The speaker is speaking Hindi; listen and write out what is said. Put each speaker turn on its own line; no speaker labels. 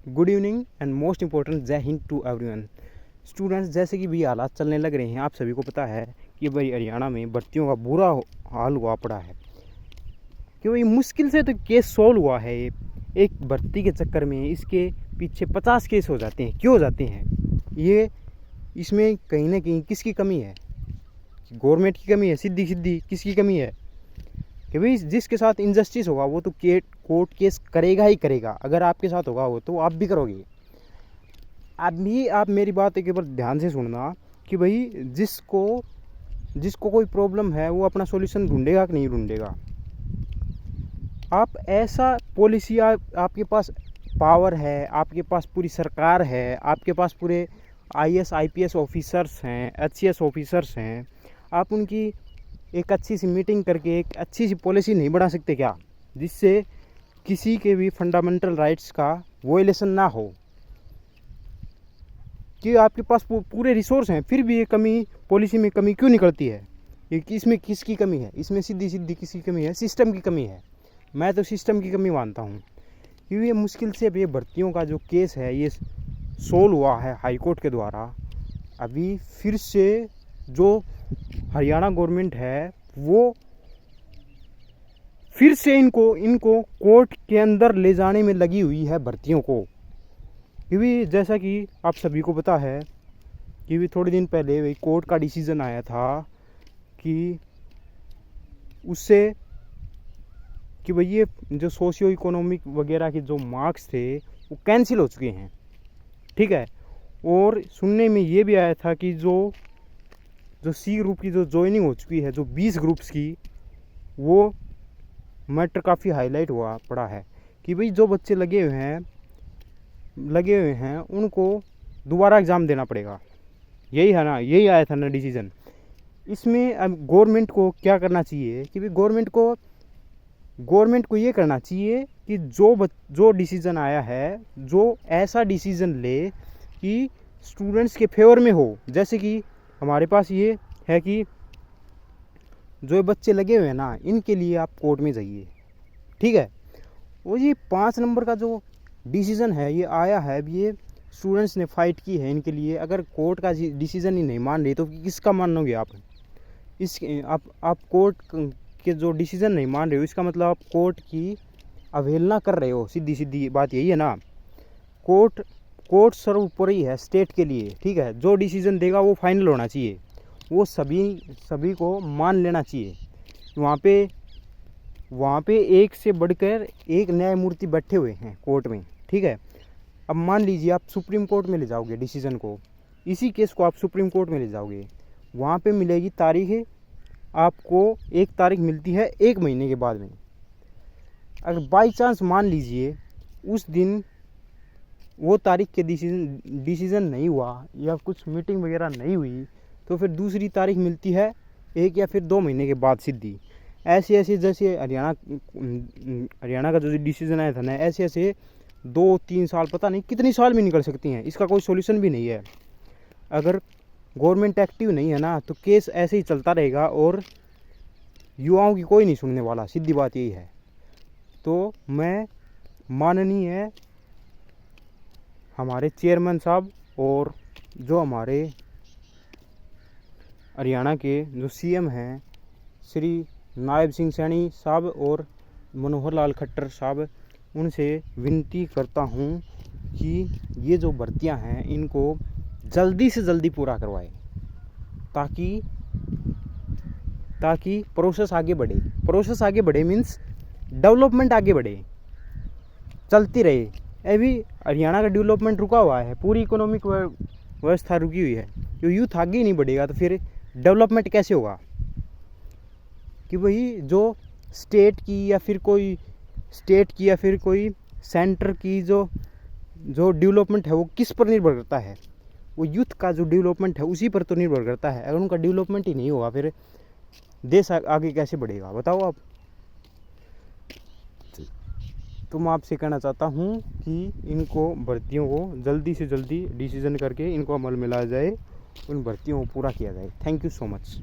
Good evening and most important जय हिंद टू एवरीवन। स्टूडेंट्स, जैसे कि भी हालात चलने लग रहे हैं, आप सभी को पता है कि भाई हरियाणा में भर्तियों का बुरा हाल हुआ पड़ा है कि भाई मुश्किल से तो केस सॉल्व हुआ है। एक भर्ती के चक्कर में इसके पीछे 50 केस हो जाते हैं। क्यों हो जाते हैं ये? इसमें कहीं ना कहीं किसकी कमी है? गवर्नमेंट की कमी है। सीधी सीधी किसकी कमी है कि भाई जिसके साथ इनजस्टिस होगा वो तो कोर्ट केस करेगा ही करेगा। अगर आपके साथ होगा वो तो आप भी करोगे। आप मेरी बात एक बार ध्यान से सुनना कि भाई जिसको कोई प्रॉब्लम है वो अपना सॉल्यूशन ढूंढेगा कि नहीं ढूंढेगा। आप ऐसा पॉलिसी आपके पास पावर है, आपके पास पूरी सरकार है, आपके पास पूरे IAS IPS ऑफिसर्स हैं, HCS ऑफिसर्स हैं। आप उनकी एक अच्छी सी मीटिंग करके एक अच्छी सी पॉलिसी नहीं बना सकते क्या, जिससे किसी के भी फंडामेंटल राइट्स का वोलेशन ना हो? कि आपके पास पूरे रिसोर्स हैं, फिर भी ये कमी पॉलिसी में कमी क्यों निकलती है? ये इसमें किसकी कमी है? इसमें सीधी सीधी किसकी कमी है? सिस्टम की कमी है। मैं तो सिस्टम की कमी मानता हूँ, क्योंकि ये मुश्किल से ये भर्तियों का जो केस है ये सोल्व हुआ है हाई कोर्ट के द्वारा। अभी फिर से जो हरियाणा गवर्नमेंट है वो फिर से इनको कोर्ट के अंदर ले जाने में लगी हुई है भर्तियों को। क्योंकि जैसा कि आप सभी को पता है कि थोड़े दिन पहले वही कोर्ट का डिसीजन आया था कि उससे कि भाई ये जो सोशियो इकोनॉमिक वगैरह के जो मार्क्स थे वो कैंसिल हो चुके हैं। ठीक है। और सुनने में ये भी आया था कि जो C ग्रुप की जो ज्वाइनिंग हो चुकी है, जो 20 ग्रुप्स की, वो मैटर काफ़ी हाईलाइट हुआ पड़ा है कि भाई जो बच्चे लगे हुए हैं उनको दोबारा एग्ज़ाम देना पड़ेगा। यही है ना, यही आया था ना डिसीज़न। इसमें अब गवर्नमेंट को क्या करना चाहिए कि भाई गवर्नमेंट को ये करना चाहिए कि जो डिसीज़न आया है, जो ऐसा डिसीज़न ले कि स्टूडेंट्स के फेवर में हो। जैसे कि हमारे पास ये है कि जो बच्चे लगे हुए हैं ना, इनके लिए आप कोर्ट में जाइए। ठीक है। वो ये 5 नंबर का जो डिसीज़न है ये आया है, अब ये स्टूडेंट्स ने फाइट की है इनके लिए। अगर कोर्ट का डिसीज़न ही नहीं मान रहे तो किसका मानोगे आप? आप कोर्ट के जो डिसीज़न नहीं मान रहे हो, इसका मतलब आप कोर्ट की अवहेलना कर रहे हो। सीधी सीधी बात यही है ना। कोर्ट सर्वोपरि है स्टेट के लिए। ठीक है। जो डिसीज़न देगा वो फाइनल होना चाहिए, वो सभी को मान लेना चाहिए। वहाँ पे एक से बढ़कर एक न्यायमूर्ति बैठे हुए हैं कोर्ट में। ठीक है। अब मान लीजिए आप सुप्रीम कोर्ट में ले जाओगे डिसीज़न को, इसी केस को आप सुप्रीम कोर्ट में ले जाओगे, वहाँ पे मिलेगी तारीख, आपको एक तारीख मिलती है 1 महीने के बाद में। अगर बाई चांस मान लीजिए उस दिन वो तारीख के डिसीज़न नहीं हुआ या कुछ मीटिंग वगैरह नहीं हुई, तो फिर दूसरी तारीख मिलती है 1 या फिर 2 महीने के बाद सीधी। ऐसे जैसे हरियाणा का जो डिसीज़न आया था ना, ऐसे 2-3 साल, पता नहीं कितनी साल में निकल सकती हैं। इसका कोई सॉल्यूशन भी नहीं है। अगर गवर्नमेंट एक्टिव नहीं है ना तो केस ऐसे ही चलता रहेगा और युवाओं की कोई नहीं सुनने वाला। सीधी बात यही है। तो मैं माननीय हमारे चेयरमैन साहब और जो हमारे हरियाणा के जो CM हैं श्री नायब सिंह सैनी साहब और मनोहर लाल खट्टर साहब, उनसे विनती करता हूं कि ये जो भर्तियां हैं इनको जल्दी से जल्दी पूरा करवाएं, ताकि प्रोसेस आगे बढ़े मीन्स डेवलपमेंट आगे बढ़े, चलती रहे। अभी हरियाणा का डेवलपमेंट रुका हुआ है, पूरी इकोनॉमिक व्यवस्था रुकी हुई है। जो यूथ आगे ही नहीं बढ़ेगा तो फिर डेवलपमेंट कैसे होगा? कि वही जो स्टेट की या फिर कोई सेंटर की जो डेवलपमेंट है वो किस पर निर्भर करता है? वो यूथ का जो डेवलपमेंट है उसी पर तो निर्भर करता है। अगर उनका डेवलपमेंट ही नहीं होगा फिर देश आगे कैसे बढ़ेगा? बताओ आप। तो मैं आपसे कहना चाहता हूँ कि इनको भर्तियों को जल्दी से जल्दी डिसीज़न करके इनको अमल में लाया जाए, उन भर्तियों को पूरा किया जाए। Thank you so much.